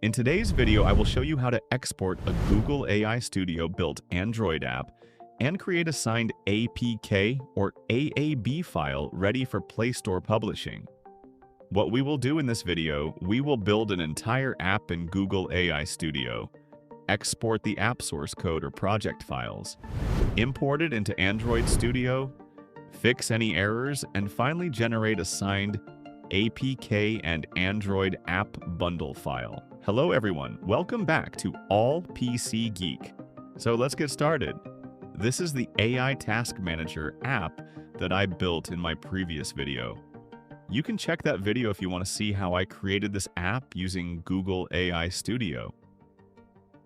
In today's video, I will show you how to export a Google AI Studio built Android app and create a signed APK or AAB file ready for Play Store publishing. What we will do in this video, we will build an entire app in Google AI Studio, export the app source code or project files, import it into Android Studio, fix any errors, and finally generate a signed APK and Android app bundle file. Hello everyone, welcome back to All PC Geek. So let's get started. This is the AI Task Manager app that I built in my previous video. You can check that video if you want to see how I created this app using Google AI Studio.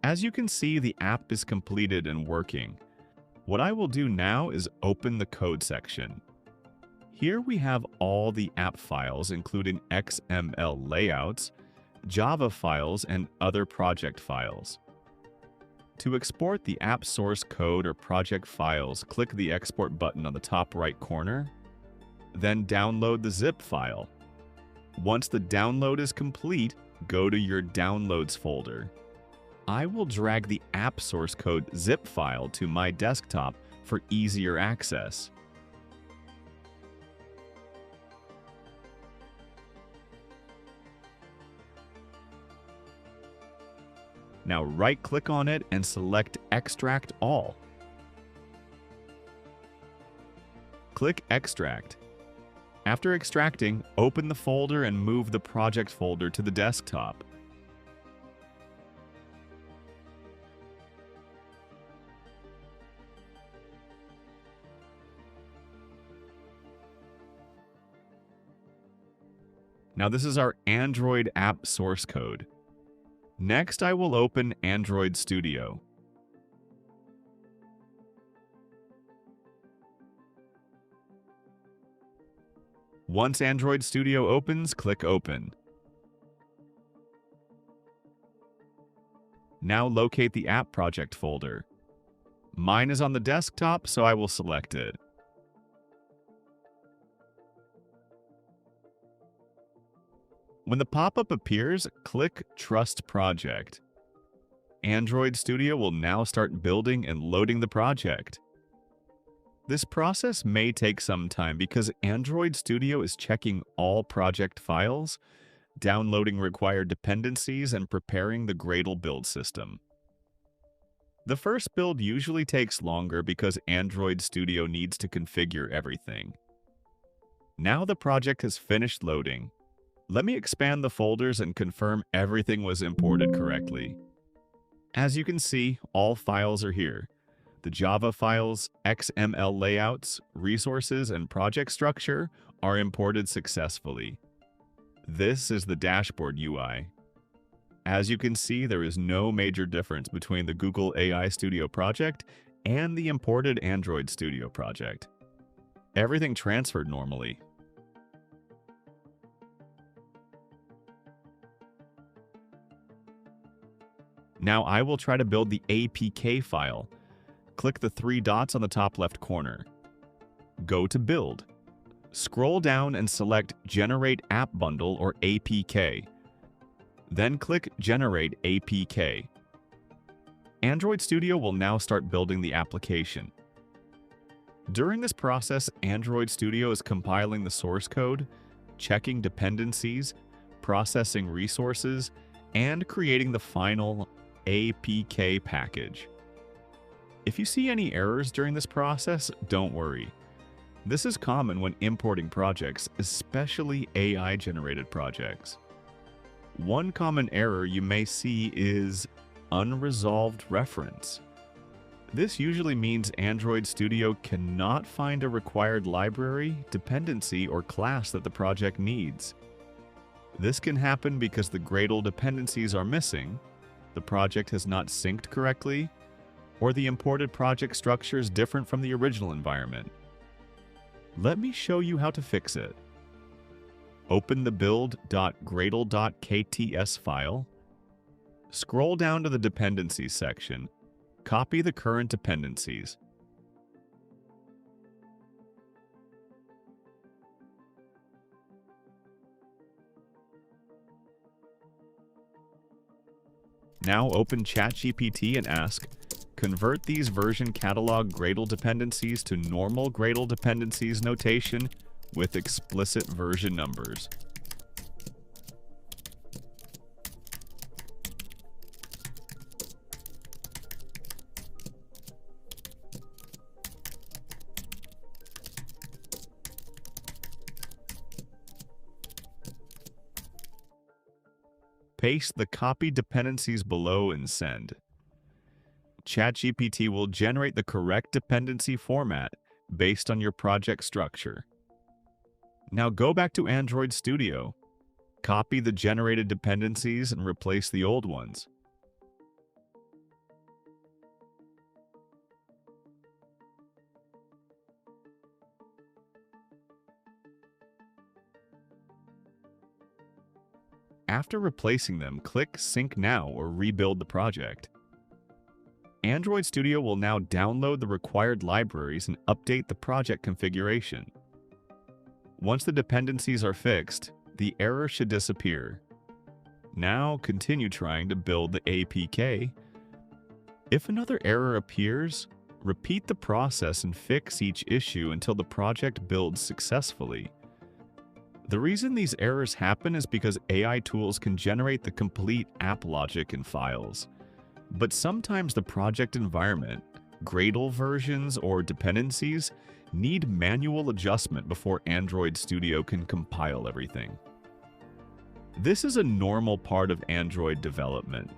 As you can see, the app is completed and working. What I will do now is open the code section. Here we have all the app files, including XML layouts, Java files, and other project files. To export the app source code or project files, click the Export button on the top right corner, then download the zip file. Once the download is complete, go to your Downloads folder. I will drag the app source code zip file to my desktop for easier access. Now right-click on it and select Extract All. Click Extract. After extracting, open the folder and move the project folder to the desktop. Now this is our Android app source code. Next, I will open Android Studio. Once Android Studio opens, click Open. Now locate the app project folder. Mine is on the desktop, so I will select it. When the pop-up appears, click Trust Project. Android Studio will now start building and loading the project. This process may take some time because Android Studio is checking all project files, downloading required dependencies, and preparing the Gradle build system. The first build usually takes longer because Android Studio needs to configure everything. Now the project has finished loading. Let me expand the folders and confirm everything was imported correctly. As you can see, all files are here. The Java files, XML layouts, resources, and project structure are imported successfully. This is the dashboard UI. As you can see, there is no major difference between the Google AI Studio project and the imported Android Studio project. Everything transferred normally. Now I will try to build the APK file. Click the three dots on the top left corner. Go to Build. Scroll down and select Generate App Bundle or APK. Then click Generate APK. Android Studio will now start building the application. During this process, Android Studio is compiling the source code, checking dependencies, processing resources, and creating the final APK package. If you see any errors during this process, don't worry. This is common when importing projects, especially AI-generated projects. One common error you may see is unresolved reference. This usually means Android Studio cannot find a required library, dependency, or class that the project needs. This can happen because the Gradle dependencies are missing, the project has not synced correctly, or the imported project structure is different from the original environment. Let me show you how to fix it. Open the build.gradle.kts file. Scroll down to the Dependencies section. Copy the current dependencies. Now open ChatGPT and ask, convert these version catalog Gradle dependencies to normal Gradle dependencies notation with explicit version numbers. Paste the copied dependencies below and send. ChatGPT will generate the correct dependency format based on your project structure. Now go back to Android Studio, copy the generated dependencies and replace the old ones. After replacing them, click Sync Now or rebuild the project. Android Studio will now download the required libraries and update the project configuration. Once the dependencies are fixed, the error should disappear. Now continue trying to build the APK. If another error appears, repeat the process and fix each issue until the project builds successfully. The reason these errors happen is because AI tools can generate the complete app logic in files. But sometimes the project environment, Gradle versions, or dependencies need manual adjustment before Android Studio can compile everything. This is a normal part of Android development.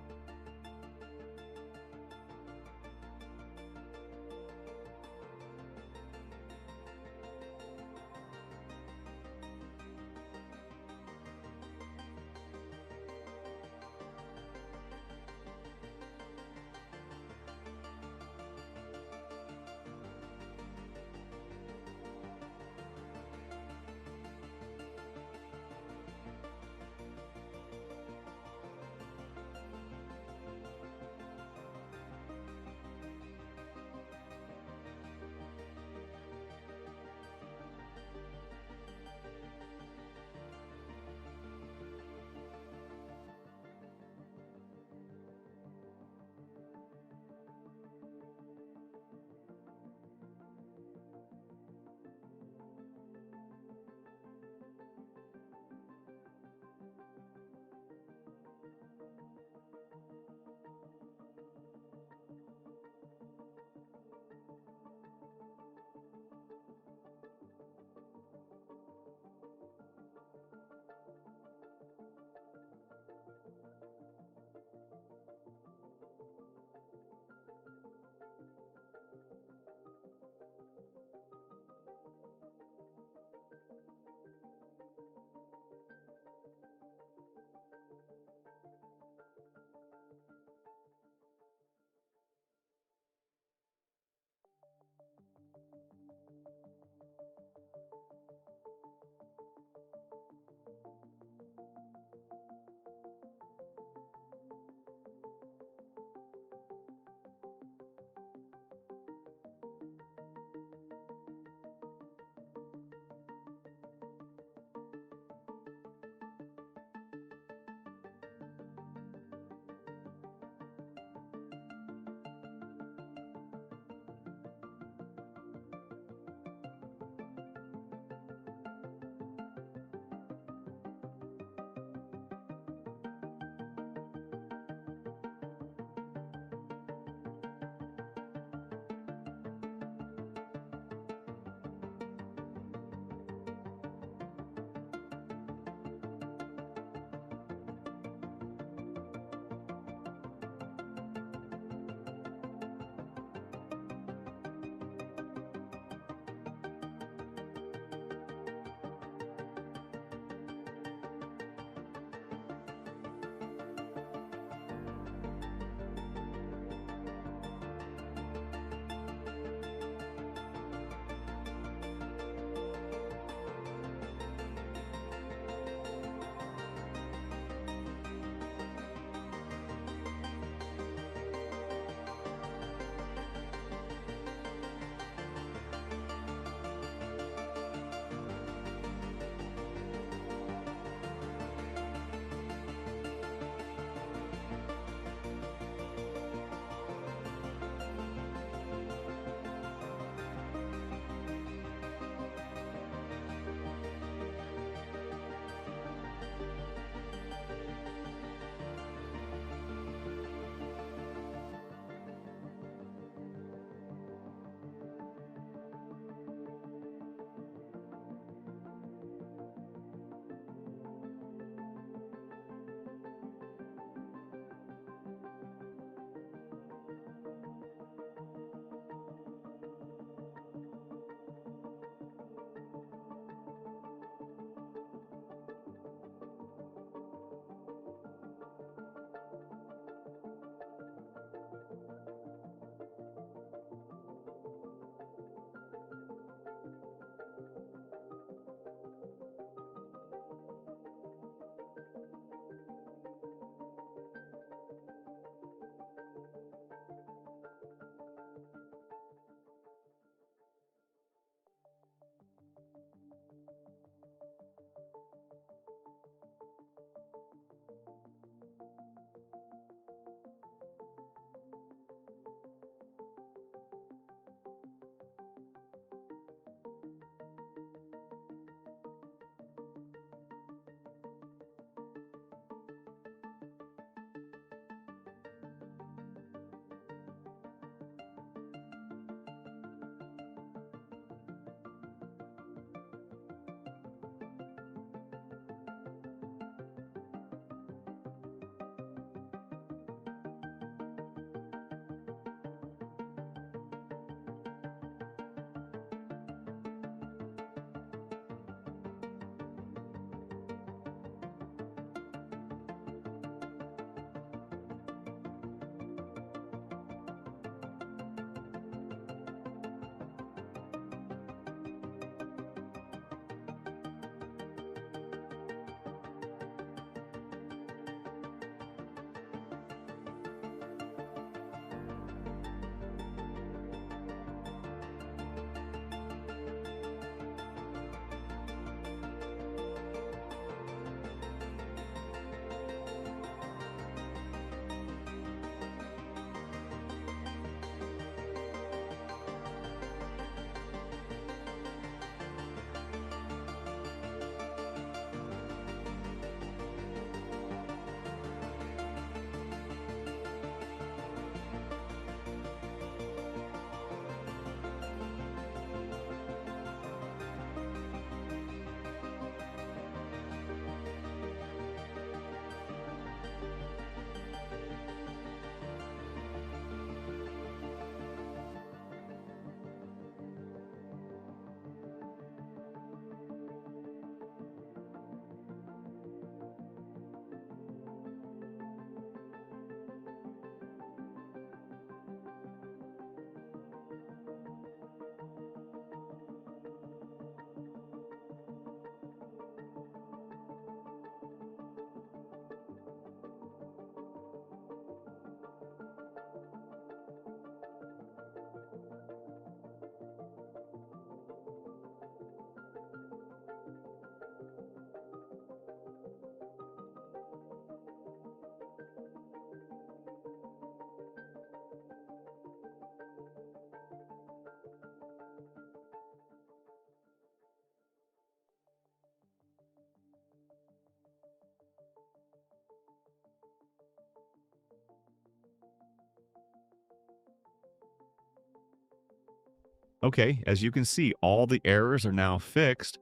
Okay, as you can see, all the errors are now fixed,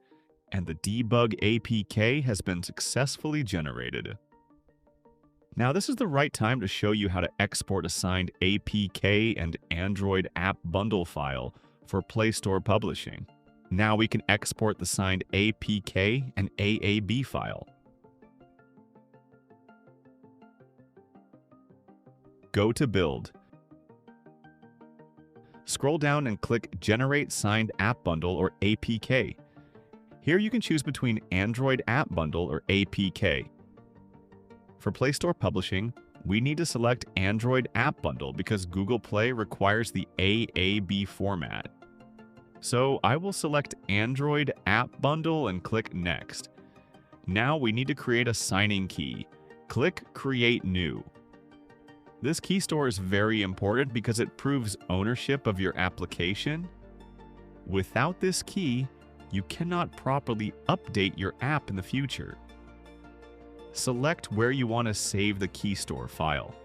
and the debug APK has been successfully generated. Now, this is the right time to show you how to export a signed APK and Android app bundle file for Play Store publishing. Now we can export the signed APK and AAB file. Go to Build. Scroll down and click Generate Signed App Bundle or APK. Here you can choose between Android App Bundle or APK. For Play Store publishing, we need to select Android App Bundle because Google Play requires the AAB format. So I will select Android App Bundle and click Next. Now we need to create a signing key. Click Create New. This key store is very important because it proves ownership of your application. Without this key, you cannot properly update your app in the future. Select where you want to save the key store file.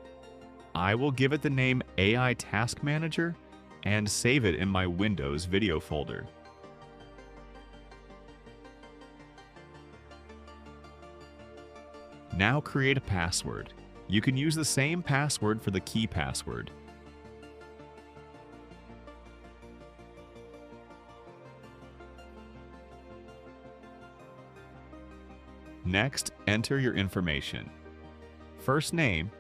I will give it the name AI Task Manager and save it in my Windows video folder. Now create a password. You can use the same password for the key password. Next, enter your information. First name,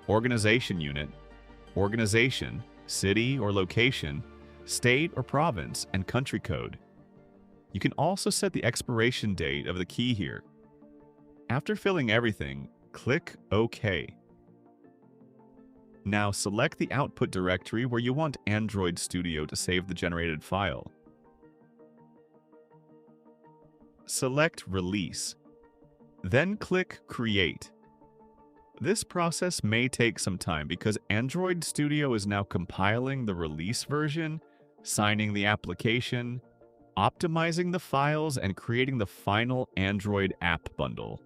organization unit, organization, city or location, state or province, and country code. You can also set the expiration date of the key here. After filling everything, click OK. Now select the output directory where you want Android Studio to save the generated file. Select Release. Then click Create. This process may take some time because Android Studio is now compiling the release version, signing the application, optimizing the files, and creating the final Android app bundle.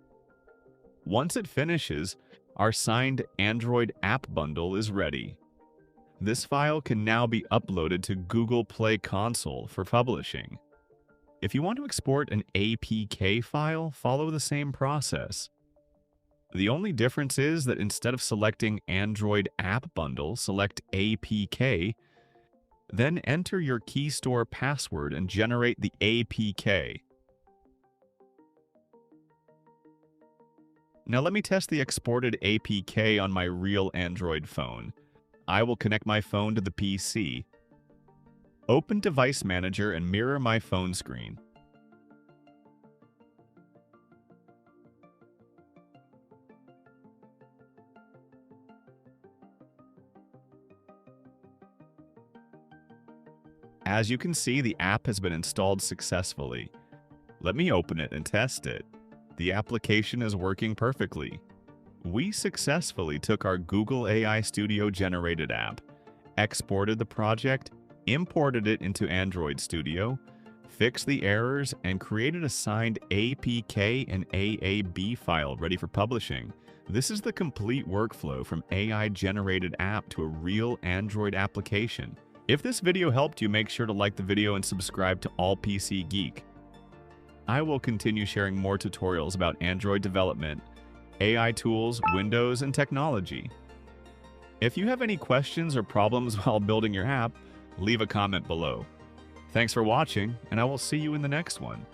Once it finishes, our signed Android app bundle is ready. This file can now be uploaded to Google Play Console for publishing. If you want to export an APK file, follow the same process. The only difference is that instead of selecting Android App Bundle, select APK, then enter your key store password and generate the APK. Now let me test the exported APK on my real Android phone. I will connect my phone to the PC. Open Device Manager and mirror my phone screen. As you can see, the app has been installed successfully. Let me open it and test it. The application is working perfectly. We successfully took our Google AI Studio generated app, exported the project, imported it into Android Studio, fixed the errors, and created a signed APK and AAB file ready for publishing. This is the complete workflow from AI-generated app to a real Android application. If this video helped you, make sure to like the video and subscribe to All PC Geek. I will continue sharing more tutorials about Android development, AI tools, Windows, and technology. If you have any questions or problems while building your app, leave a comment below. Thanks for watching, and I will see you in the next one.